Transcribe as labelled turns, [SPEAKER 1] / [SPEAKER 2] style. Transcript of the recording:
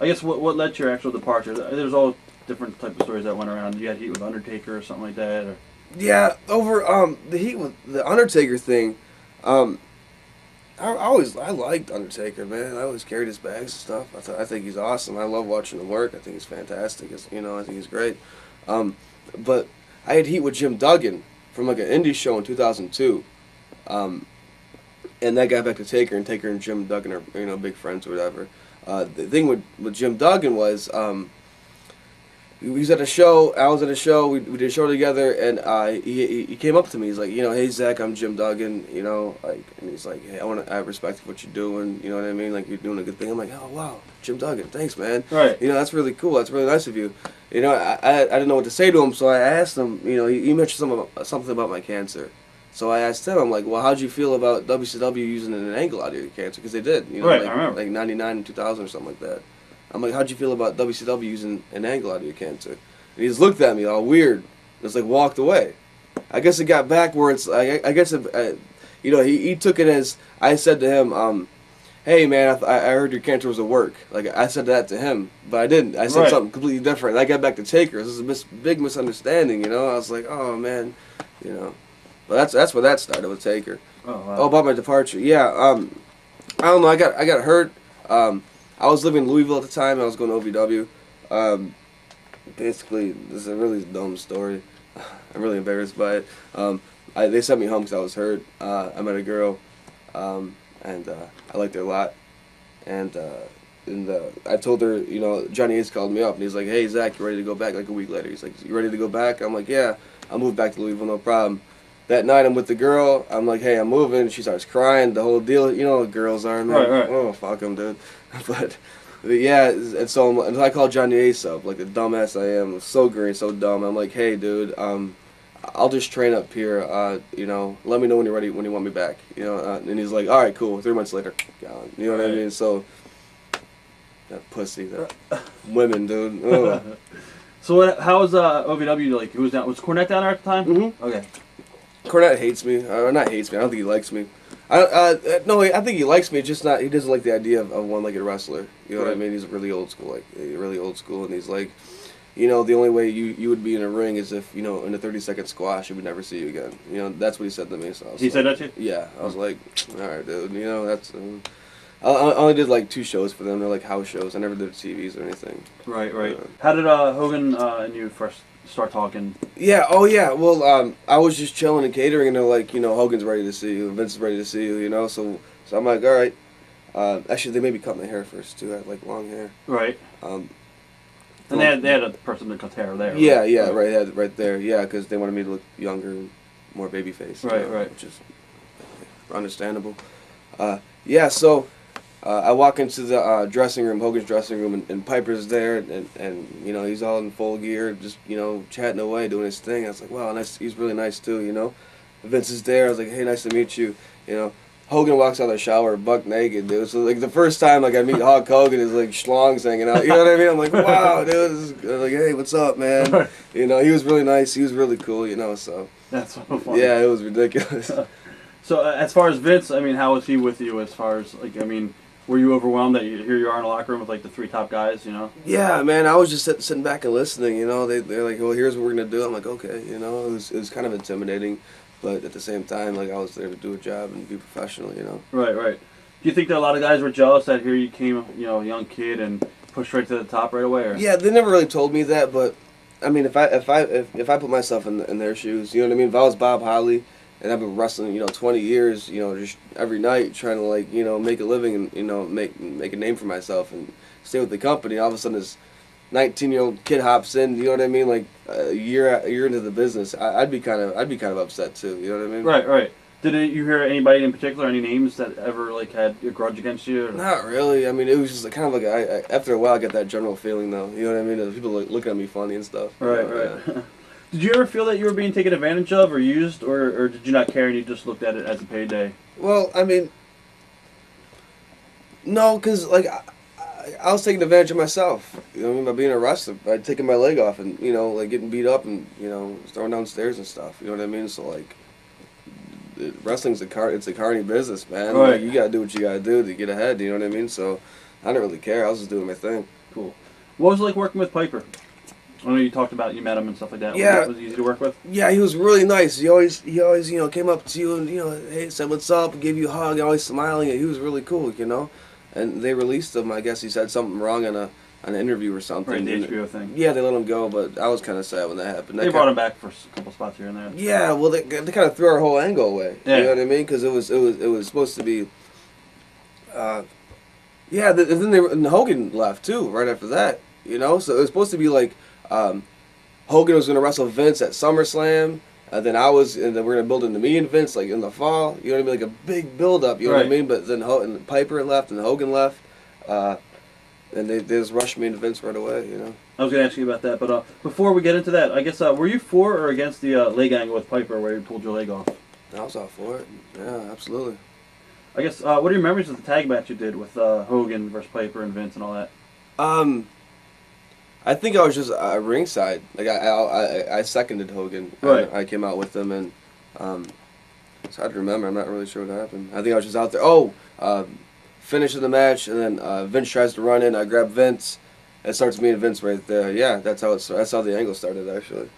[SPEAKER 1] I guess what led to your actual departure? There's all different type of stories that went around. You had heat with Undertaker or something like that, or
[SPEAKER 2] Yeah, over the heat with the Undertaker thing. Um, I liked Undertaker, man. I always carried his bags and stuff. I think he's awesome. I love watching him work. I think he's fantastic. I think he's great. Um, but I had heat with Jim Duggan from like an indie show in 2002. Um, and that got back to Taker, and Taker and Jim Duggan are big friends or whatever. The thing with Jim Duggan was he was at a show. I was at a show. We did a show together, and he came up to me. He's like, hey Zach, I'm Jim Duggan. And he's like, hey, I respect what you're doing. You know what I mean? Like you're doing a good thing. I'm like, oh wow, Jim Duggan, thanks man.
[SPEAKER 1] right,
[SPEAKER 2] That's really cool. That's really nice of you. I didn't know what to say to him, so I asked him. He mentioned something about my cancer. So I asked him, I'm like, well, how'd you feel about WCW using an angle out of your cancer? Because they did,
[SPEAKER 1] right. I remember.
[SPEAKER 2] like 99 and 2000 or something like that. I'm like, how'd you feel about WCW using an angle out of your cancer? And he just looked at me all weird. Just like walked away. I guess it got back where it's, I guess, he took it as, I said to him, hey man, I heard your cancer was at work. Like I said that to him, but I didn't. I said
[SPEAKER 1] Right.
[SPEAKER 2] something completely different. I got back to Taker. This is a big misunderstanding, I was like, oh man, But that's where that started with Taker.
[SPEAKER 1] Oh wow.
[SPEAKER 2] Oh, about my departure. Yeah. I don't know. I got hurt. I was living in Louisville at the time. I was going to OVW. Basically, this is a really dumb story. I'm really embarrassed by it. They sent me home because I was hurt. I met a girl, and I liked her a lot. And I told her, Johnny Ace called me up, and he's like, hey, Zach, you ready to go back? Like a week later. He's like, you ready to go back? I'm like, yeah, I'll move back to Louisville, no problem. That night I'm with the girl. I'm like, hey, I'm moving. She starts crying. The whole deal. You know what girls are, man.
[SPEAKER 1] Right.
[SPEAKER 2] Oh, fuck them, dude. but yeah, and so I called Johnny Ace up, like the dumbass I am. So green, so dumb. I'm like, hey, dude, I'll just train up here. Let me know when you're ready, when you want me back. And he's like, all right, cool. 3 months later, gone. You know what I mean? So that pussy, that women, dude. Ugh.
[SPEAKER 1] So how was OVW like? Who was down? Was Cornette down there at the time?
[SPEAKER 2] Mm-hmm.
[SPEAKER 1] Okay.
[SPEAKER 2] Cornette hates me, or not hates me. I don't think he likes me. No, I think he likes me. Just not. He doesn't like the idea of one-legged wrestler. You know what I mean? He's really old school, and he's like, the only way you would be in a ring is if in a 30-second squash, he would never see you again. That's what he said to me. So
[SPEAKER 1] He said that to you?
[SPEAKER 2] Yeah, I was like, all right, dude. That's. I only did like 2 shows for them. They're like house shows. I never did TVs or anything.
[SPEAKER 1] Right. How did Hogan and you first start talking?
[SPEAKER 2] Yeah, oh yeah. Well, I was just chilling and catering, and they're like, Hogan's ready to see you, Vince is ready to see you, So I'm like, all right. Actually, they made me cut my hair first too. I had like long hair.
[SPEAKER 1] Right.
[SPEAKER 2] And
[SPEAKER 1] they had a person to cut hair there.
[SPEAKER 2] Yeah,
[SPEAKER 1] right?
[SPEAKER 2] yeah, right there. Yeah, because they wanted me to look younger and more baby faced.
[SPEAKER 1] Right.
[SPEAKER 2] Which is understandable. Yeah, so. I walk into the dressing room, Hogan's dressing room, and Piper's there, and he's all in full gear, just chatting away, doing his thing. I was like, wow, nice. He's really nice too, Vince is there. I was like, hey, nice to meet you. Hogan walks out of the shower buck naked, dude. So like the first time like I meet Hulk Hogan, is like schlongs hanging out. You know what I mean? I'm like, wow, dude. Like, hey, what's up, man? He was really nice. He was really cool. So
[SPEAKER 1] That's so funny.
[SPEAKER 2] yeah, it was ridiculous.
[SPEAKER 1] So as far as Vince, I mean, how was he with you? As far as like, I mean. Were you overwhelmed that here you are in the locker room with like the 3 top guys,
[SPEAKER 2] Yeah, man, I was just sitting back and listening, They're like, well, here's what we're going to do. I'm like, okay, it was kind of intimidating, but at the same time, like, I was there to do a job and be professional,
[SPEAKER 1] Right. Do you think that a lot of guys were jealous that here you came, a young kid and pushed right to the top right away? Or?
[SPEAKER 2] Yeah, they never really told me that, but, I mean, if I put myself in their shoes, you know what I mean? If I was Bob Holly, and I've been wrestling, 20 years, just every night trying to like, make a living and, make a name for myself and stay with the company. All of a sudden this 19-year-old kid hops in, you know what I mean? Like a year into the business, I'd be kind of upset too, you know what I mean?
[SPEAKER 1] Right. Did you hear anybody in particular, any names that ever like had a grudge against you? Or?
[SPEAKER 2] Not really. I mean, it was just kind of like after a while I got that general feeling though, you know what I mean? People like looking at me funny and stuff.
[SPEAKER 1] Right.
[SPEAKER 2] Yeah.
[SPEAKER 1] Did you ever feel that you were being taken advantage of or used, or did you not care and you just looked at it as a payday?
[SPEAKER 2] Well, I mean, no, because, like, I was taking advantage of myself, you know what I mean, by being a wrestler, by taking my leg off and, like, getting beat up and, throwing downstairs and stuff, you know what I mean? So, like, wrestling's it's a carny business, man.
[SPEAKER 1] Right.
[SPEAKER 2] Like, you gotta do what you gotta do to get ahead, you know what I mean? So I didn't really care. I was just doing my thing.
[SPEAKER 1] Cool. What was it like working with Piper? I know you talked about you met him and stuff like that.
[SPEAKER 2] Yeah.
[SPEAKER 1] Was he easy to work with?
[SPEAKER 2] Yeah, he was really nice. He always, came up to you and, hey, said what's up, gave you a hug, always smiling. He was really cool. And they released him. I guess he said something wrong on an interview or something.
[SPEAKER 1] Right, the HBO thing.
[SPEAKER 2] Yeah, they let him go, but I was kind of sad when that happened.
[SPEAKER 1] They brought him back for a couple spots here and there.
[SPEAKER 2] Yeah, well, they kind of threw our whole angle away.
[SPEAKER 1] Yeah.
[SPEAKER 2] You know what I mean? Because it was supposed to be. Yeah, and then and Hogan left too right after that. So it was supposed to be like Hogan was going to wrestle Vince at SummerSlam, and then we're going to build into me and Vince like in the fall. You know what I mean? Like a big build up. You know what I mean? But then and Piper left and Hogan left, and they just rushed me and Vince right away.
[SPEAKER 1] I was going to ask you about that, but before we get into that, I guess were you for or against the leg angle with Piper where he pulled your leg off?
[SPEAKER 2] I was all for it. Yeah, absolutely.
[SPEAKER 1] I guess what are your memories of the tag match you did with Hogan versus Piper and Vince and all that?
[SPEAKER 2] I think I was just ringside. Like I seconded Hogan.
[SPEAKER 1] Right.
[SPEAKER 2] I came out with him, and it's hard to remember. I'm not really sure what happened. I think I was just out there. Finishing the match, and then Vince tries to run in. I grab Vince. It starts me and Vince right there. Yeah, that's how the angle started actually.